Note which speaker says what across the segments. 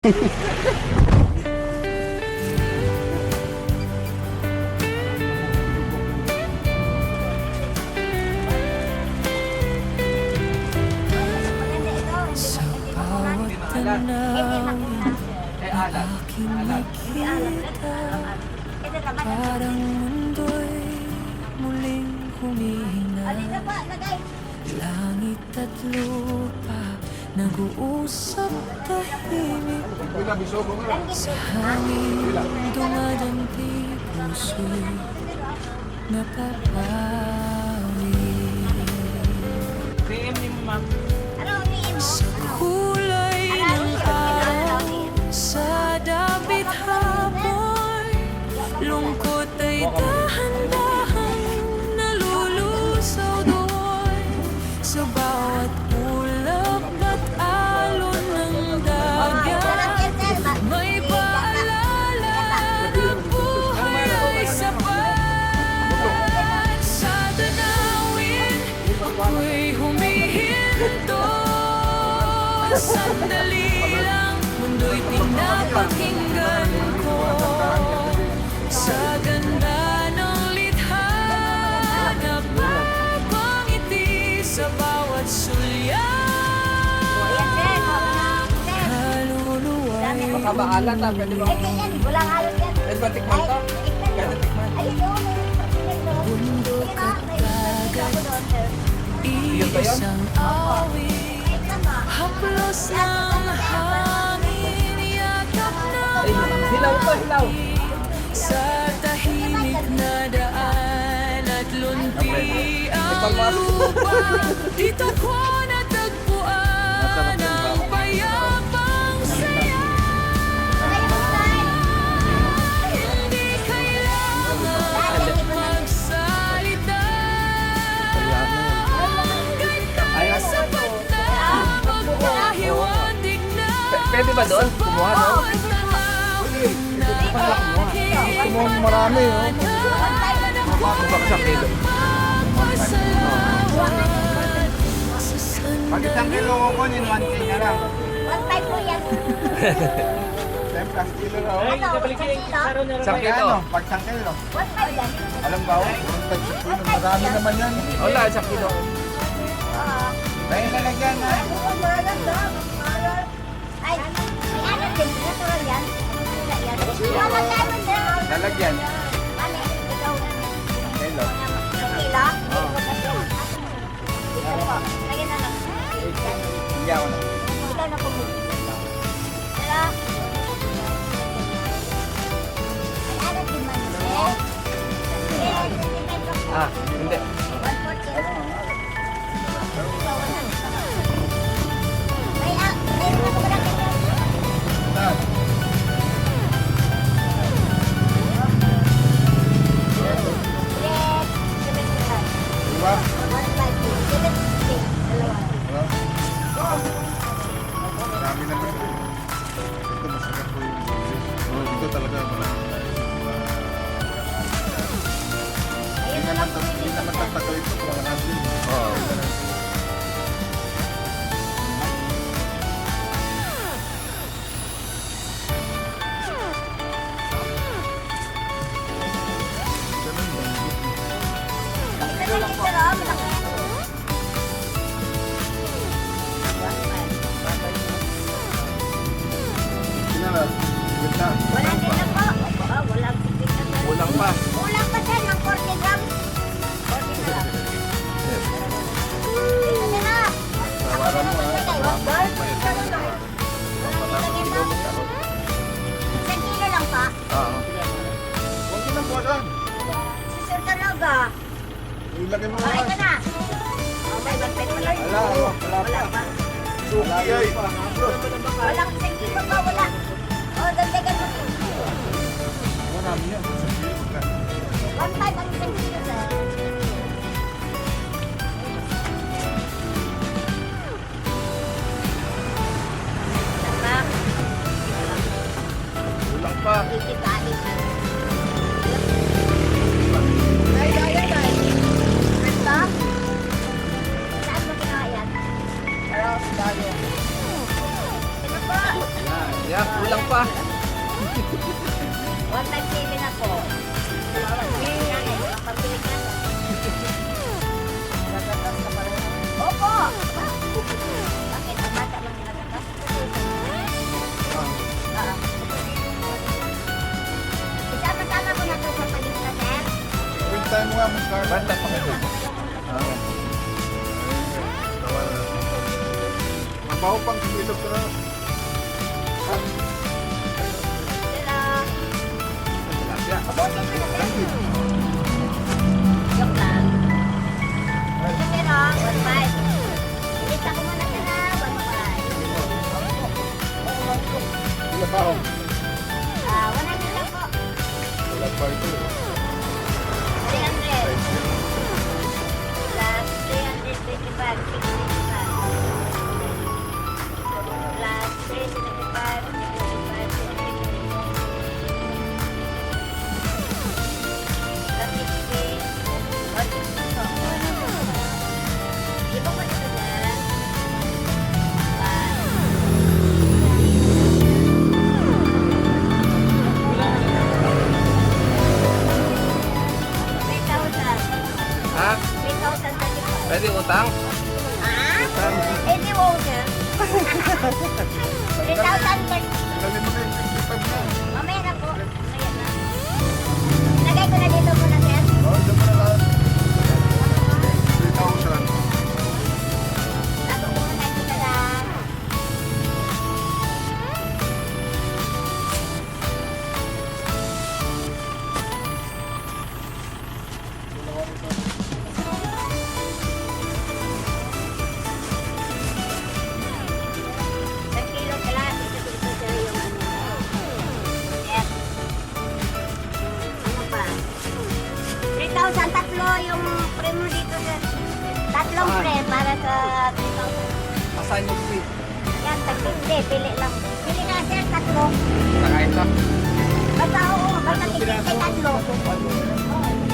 Speaker 1: Sa bawat tanawin aking nakita, parang mundo'y muling humihina. Langit at lupa nag-uusap tahimik. Sa hangin dumadampi, puso'y napapawi. Sa kulay ng araw, sa dapit hapon, lungkot ay dahan-dahang nalulusaw doon. Sa bawat ulap at alon ng dagat, may paalala na buhay ay sapat. Sa tanawin, ako'y humihinto. Sandali lang, mundo'y pinapakinggan ko. Sa ganda ng likha, napapangiti sa bawat sulya. Kaluluwa'y
Speaker 2: Makabaalan na, pwede ba?
Speaker 3: Walang halos yan.
Speaker 2: Pwede ba tikman to? Pwede tikman.
Speaker 1: bundok at dagat, isang awit. Haplos ng hangin, yakap ng
Speaker 2: Hilaw to, hilaw.
Speaker 1: sa tahimik na daan at lunti ang lupa. Dito ko natagpuan ang payapang saya. Hindi kailangan magsalita. Hanggang tayo sapat na magpahiwatig na.
Speaker 2: Pwede ba doon? Kumuha doon?
Speaker 1: Kumuha marami,
Speaker 2: Baksak dito.
Speaker 4: Pag isang kilo ko kunin, 1K na lang.
Speaker 3: 1.5 po yan.
Speaker 4: 10 plus kilo na.
Speaker 3: Ano?
Speaker 2: Isang kilo.
Speaker 4: Ano? Pag isang kilo.
Speaker 3: 1.5 yan.
Speaker 4: Alam ba? Marami naman yan.
Speaker 2: Wala, isang kilo.
Speaker 4: Dahil nalagyan na.
Speaker 3: Ay, may anak din. Natural yan. Wala yan.
Speaker 4: Nalagyan.
Speaker 3: Ano? Ikaw.
Speaker 4: Kilo.
Speaker 3: Kila? Ikaw po. Lagyan na lang.
Speaker 4: Hindi ako na.
Speaker 3: Ikaw na po. Tara. May anak din man.
Speaker 2: Ah, hindi.
Speaker 3: 140. May meron ako pala kayo.
Speaker 4: Diba? Marami naman. Ito masakit po yung ito talaga marami. Hindi naman tatagal ito. Mga natin.
Speaker 2: Oo.
Speaker 4: Sinala. Ganda.
Speaker 3: Wala din na po. Walang sipit na.
Speaker 2: Kulang pa.
Speaker 3: Kulang pa siya ng 40 grams. 40 grams. Ito na na.
Speaker 4: Tawaran mo ha.
Speaker 3: Isang kilo lang pa.
Speaker 2: Oo.
Speaker 4: Huwag mo nang buwasan.
Speaker 3: Sisir talaga.
Speaker 4: Ilagay mo
Speaker 3: Ay,
Speaker 4: ha.
Speaker 3: ito na. May bagpet pala.
Speaker 4: Wala, wala pa. Suki ay.
Speaker 3: Walang isang kilo pa, wala. O, dagdagan mo.
Speaker 4: Marami yan.
Speaker 3: 1.5 ang isang kilo, sir. Saka,
Speaker 2: Kulang pa.
Speaker 3: ikikain. Saan mo kinayan?
Speaker 4: Tayo.
Speaker 3: Sino po?
Speaker 2: Yeah. Kulang pa.
Speaker 3: 157 na po. Opo! Bakit? Ang bata lang nilagatas? Isama-sama ko na ito sa paligid, sir.
Speaker 4: Pintahan mo nga mo, Carl.
Speaker 2: Banta pa kayo.
Speaker 4: Mabaho pang kumilog ka na.
Speaker 3: Sila.
Speaker 2: Tilapia.
Speaker 3: Joke lang. Pero, 1.5. Ilista ko muna sila, 1.5.
Speaker 4: Wala ba ako?
Speaker 3: 100 lang po.
Speaker 4: Wala pa ito.
Speaker 3: 300. Plus 325, 625. Plus 375, 625, 625. Iba ko dito dyan.
Speaker 2: Ha?
Speaker 3: 3,035.
Speaker 2: Pwede utang?
Speaker 3: Ah? Hindi mo, sir. 3,000 per...
Speaker 4: Dali mo na yung 55 na.
Speaker 3: Mamaya na po. Mamaya na. Lagay ko na dito muna, sir.
Speaker 4: Oo, dyan mo na lahat. 3,000.
Speaker 3: Tago ko muna ito na lang. Isang kilo pala. Ito sir yung ano. Yes. Ano pa? 3,000 tatlo yung premo dito, sir. Tatlong pre para sa 3,000.
Speaker 2: Asan yung sweet?
Speaker 3: Yan, tag-50. Pili lang. Pili ka, sir. Tatlo.
Speaker 2: Nakain ka?
Speaker 3: Basta oo. Basta tig-50 tatlo.
Speaker 2: Tatlo.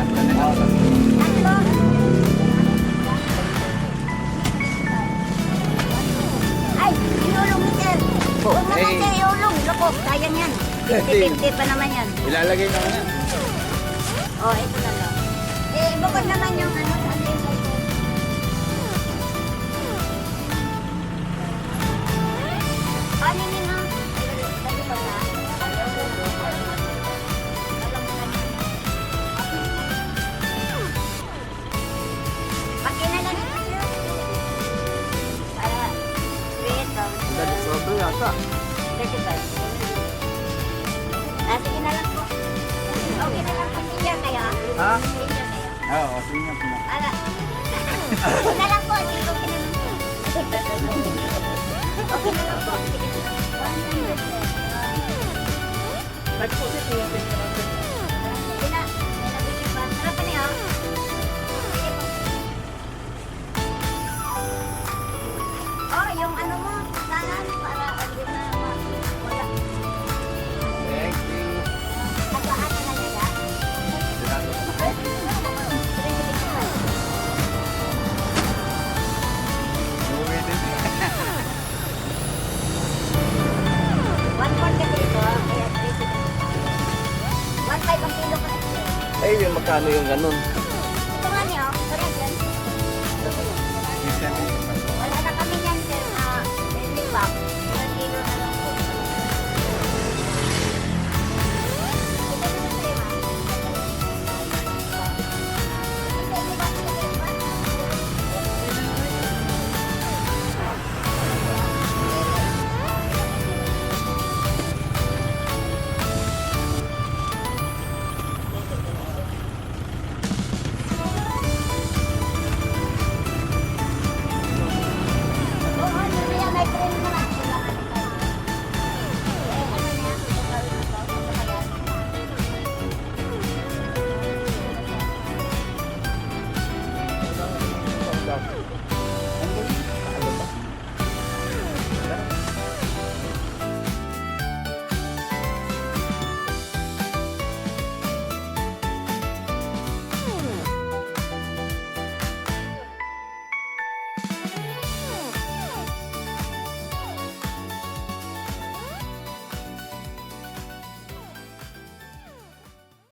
Speaker 3: Tatlo. Ay, iulong ni sir. Huwag naman
Speaker 2: eh.
Speaker 3: sir, iulong. Loko, sayang yan. 50-50 pa naman yan.
Speaker 2: Ilalagay na yan.
Speaker 3: Oh, ito na lang. Eh, bukod naman yung ano, ano yung ito. Ano yun ha? Dali ba na? Paki na lang ito sir. Para, wait,
Speaker 2: Dali sobrang yata.
Speaker 3: 35. Ah, sige na lang po. Okay na lang po. Senior kayo ah.
Speaker 2: Ha?
Speaker 3: Senior kayo.
Speaker 2: Oo, sige nga po.
Speaker 3: Ala. Okay na lang po. Sige, okay na lang po. Okay na lang po. Sige. 100 sir.
Speaker 2: Nag-posit niya.
Speaker 3: Sige na. May nabigyan pa. Sarap pa niyo. Sige po. Oh, yung ano mo. Tangan para hindi na wala.
Speaker 2: Thank you.
Speaker 3: Agaan na lang nila.
Speaker 2: Uwi din.
Speaker 3: 1.4 kasi ito, kaya 3.5 ang kilo kasi.
Speaker 2: Ay, magkano yung ganun?